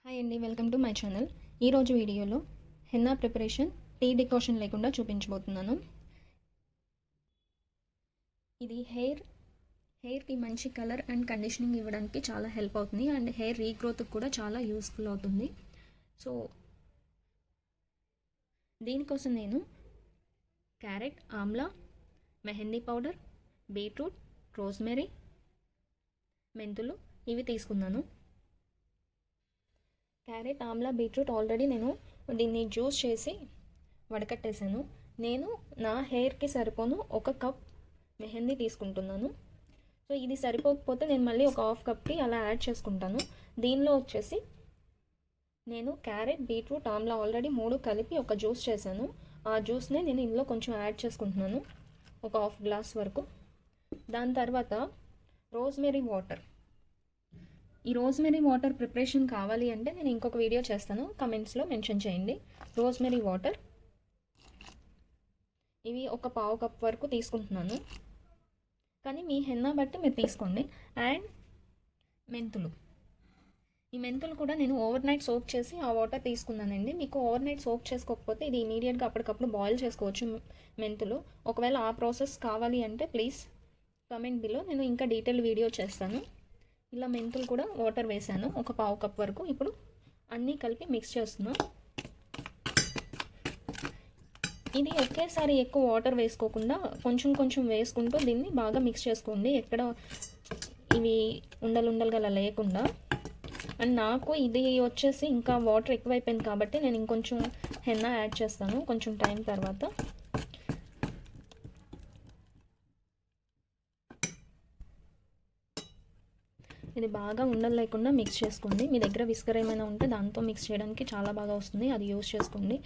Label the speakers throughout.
Speaker 1: Hi అండి, welcome to my channel. ఈరోజు వీడియోలో హెన్నా ప్రిపరేషన్ టీ డికాషన్ లేకుండా చూపించబోతున్నాను. ఇది హెయిర్కి మంచి కలర్ అండ్ కండిషనింగ్ ఇవ్వడానికి చాలా హెల్ప్ అవుతుంది అండ్ హెయిర్ రీగ్రోత్కి కూడా చాలా యూస్ఫుల్ అవుతుంది. సో దీనికోసం నేను carrot, Amla, mehndi powder, beetroot, rosemary, మెంతులు ఇవి తీసుకున్నాను. క్యారెట్, ఆమ్లా, బీట్రూట్ ఆల్రెడీ నేను దీన్ని జ్యూస్ చేసి వడకట్టేశాను. నేను నా హెయిర్కి సరిపోను 1 కప్ మెహందీ తీసుకుంటున్నాను. సో ఇది సరిపోకపోతే నేను మళ్ళీ ఒక 1/2 కప్కి అలా యాడ్ చేసుకుంటాను. దీనిలో వచ్చేసి నేను క్యారెట్, బీట్రూట్, ఆమ్లా ఆల్రెడీ 3 కలిపి ఒక జ్యూస్ చేశాను. ఆ జ్యూస్ని నేను ఇందులో కొంచెం యాడ్ చేసుకుంటున్నాను, ఒక 1/2 గ్లాస్ వరకు. దాని తర్వాత రోజ్మెరీ వాటర్. ఈ రోజ్మెరీ వాటర్ ప్రిపరేషన్ కావాలి అంటే నేను ఇంకొక వీడియో చేస్తాను, కమెంట్స్లో మెన్షన్ చేయండి. రోజ్మెరీ వాటర్ ఇవి ఒక 1/2 కప్ వరకు తీసుకుంటున్నాను, కానీ మీ హెన్నా బట్టి మీరు తీసుకోండి. అండ్ మెంతులు, ఈ మెంతులు కూడా నేను ఓవర్ నైట్ సోక్ చేసి ఆ వాటర్ తీసుకున్నానండి. మీకు ఓవర్ నైట్ సోక్ చేసుకోకపోతే ఇది ఇమీడియట్గా అప్పటికప్పుడు బాయిల్ చేసుకోవచ్చు మెంతులు. ఒకవేళ ఆ ప్రాసెస్ కావాలి అంటే ప్లీజ్ కమెంట్ బిలో, నేను ఇంకా డీటెయిల్ వీడియో చేస్తాను. ఇలా మెంతులు కూడా వాటర్ వేసాను, ఒక 1/2 కప్ వరకు. ఇప్పుడు అన్నీ కలిపి మిక్స్ చేస్తున్నాం. ఇది ఒకేసారి ఎక్కువ వాటర్ వేసుకోకుండా కొంచెం కొంచెం వేసుకుంటూ దీన్ని బాగా మిక్స్ చేసుకోండి, ఎక్కడ ఇవి ఉండలుగా లేకుండా. అండ్ నాకు ఇది వచ్చేసి ఇంకా వాటర్ ఎక్కువైపోయింది కాబట్టి నేను ఇంకొంచెం హెన్నా యాడ్ చేస్తాను కొంచెం టైం తర్వాత. ఇది బాగా ఉండలు లేకుండా మిక్స్ చేసుకోండి. మీ దగ్గర విస్కర్ ఏమైనా ఉంటే దాంతో మిక్స్ చేయడానికి చాలా బాగా వస్తుంది, అది యూస్ చేసుకోండి.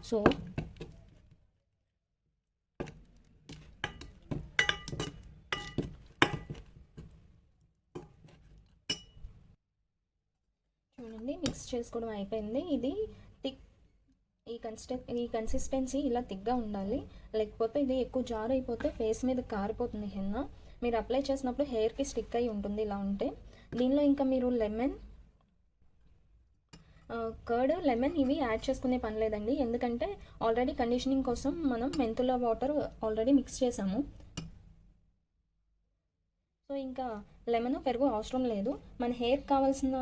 Speaker 1: సో చూడండి, మిక్స్ చేసుకోవడం అయిపోయింది. ఇది థిక్, ఈ కన్సిస్టెన్సీ ఇలా థిక్గా ఉండాలి, లేకపోతే ఇది ఎక్కువ జార్ అయిపోతే ఫేస్ మీద కారిపోతుంది హెన్నా. మీరు అప్లై చేసినప్పుడు హెయిర్కి స్టిక్ అయి ఉంటుంది ఇలా ఉంటే. దీనిలో ఇంకా మీరు లెమన్, కర్డ్, లెమన్ ఇవి యాడ్ చేసుకునే పని లేదండి, ఎందుకంటే ఆల్రెడీ కండిషనింగ్ కోసం మనం మెంతుల వాటర్ ఆల్రెడీ మిక్స్ చేసాము. సో ఇంకా లెమన్, పెరుగు అవసరం లేదు. మన హెయిర్కి కావాల్సిన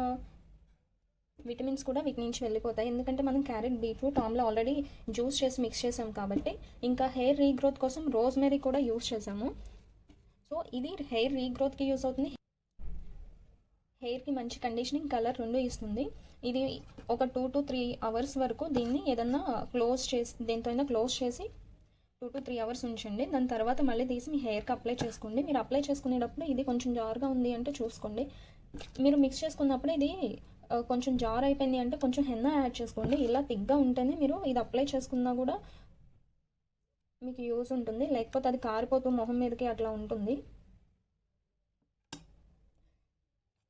Speaker 1: విటమిన్స్ కూడా వీటి నుంచి వెళ్ళిపోతాయి, ఎందుకంటే మనం carrot, beetroot, Amla already juice చేసి మిక్స్ చేసాం కాబట్టి. ఇంకా హెయిర్ రీగ్రోత్ కోసం రోజ్మెరీ కూడా యూస్ చేసాము. సో ఇది హెయిర్ రీగ్రోత్కి యూస్ అవుతుంది, హెయిర్కి మంచి కండిషనింగ్, కలర్ రెండు ఇస్తుంది. ఇది ఒక 2 to 3 అవర్స్ వరకు దీన్ని ఏదన్నా దేంతో అయినా క్లోజ్ చేసి 2 to 3 అవర్స్ ఉంచండి. దాని తర్వాత మళ్ళీ తీసి మీ హెయిర్కి అప్లై చేసుకోండి. మీరు అప్లై చేసుకునేటప్పుడు ఇది కొంచెం జారుగా ఉంది అంటే చూసుకోండి. మీరు మిక్స్ చేసుకున్నప్పుడు ఇది కొంచెం జార్ అయిపోయింది అంటే కొంచెం హెన్నా యాడ్ చేసుకోండి. ఇలా థిక్గా ఉంటేనే మీరు ఇది అప్లై చేసుకున్నా కూడా మీకు యూజ్ ఉంటుంది, లేకపోతే అది కారిపోతూ మొహం మీదకి అట్లా ఉంటుంది.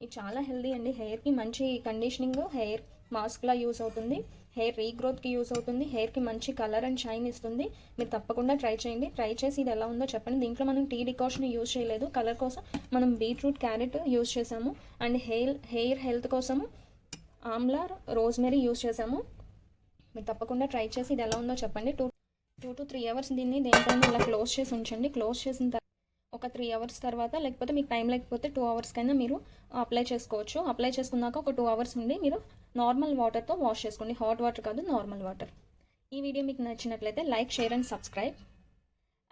Speaker 1: ఇది చాలా హెల్దీ అండి, హెయిర్కి మంచి కండిషనింగ్, హెయిర్ మాస్క్లా యూస్ అవుతుంది, హెయిర్ రీగ్రోత్కి యూస్ అవుతుంది, హెయిర్కి మంచి కలర్ అండ్ షైన్ ఇస్తుంది. మీరు తప్పకుండా ట్రై చేయండి. ట్రై చేసి ఇది ఎలా ఉందో చెప్పండి. దీంట్లో మనం టీ డికాషన్ యూజ్ చేయలేదు, కలర్ కోసం మనం బీట్రూట్, క్యారెట్ యూజ్ చేసాము. అండ్ హెయిర్ హెల్త్ కోసము ఆమ్లా, రోజ్మెరీ యూజ్ చేసాము. మీరు తప్పకుండా ట్రై చేసి ఇది ఎలా ఉందో చెప్పండి. 2 to 3 అవర్స్ దీన్ని దేనికైనా ఇలా క్లోజ్ చేసి ఉంచండి. క్లోజ్ చేసిన తర్వాత ఒక 3 అవర్స్ తర్వాత, లేకపోతే మీకు టైం లేకపోతే 2 అవర్స్కైనా మీరు అప్లై చేసుకోవచ్చు. అప్లై చేసుకున్నాక ఒక 2 అవర్స్ ఉండి మీరు నార్మల్ వాటర్తో వాష్ చేసుకోండి, హాట్ వాటర్ కాదు, నార్మల్ వాటర్. ఈ వీడియో మీకు నచ్చినట్లయితే లైక్, షేర్ అండ్ సబ్స్క్రైబ్.